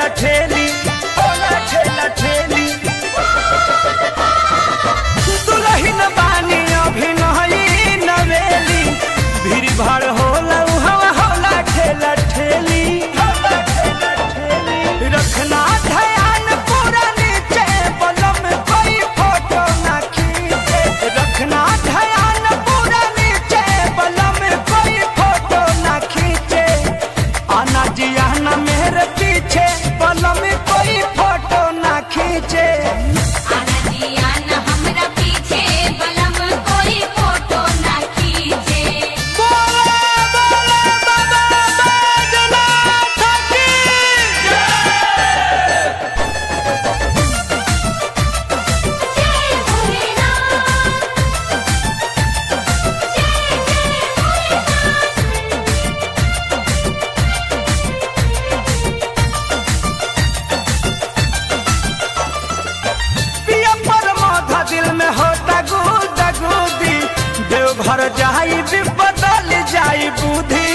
ठेला ठेली, होला ठेला ठेली। दुल्हन बानी अभी नहीं नवेली, भीड़ भाड़ होला उहाँ होला ठेला ठेली, होला ठेला ठेली। रखना ध्यान पूरा नीचे बलम कोई फोटो ना खींचे, रखना ध्यान पूरा नीचे बलम कोई फोटो ना खींचे। आना जी आना मेरे पीछे बलम कोई फोटो ना खींचे। आना जी आना हमरा पीछे बलम कोई फोटो ना खींचे। बोले बोले बाबा बैजनाथ की जय भोलेनाथ, पिया परमाधा दिल में होता गुदा गुदी, देवघर जाई भी बदल जाई बुद्धि।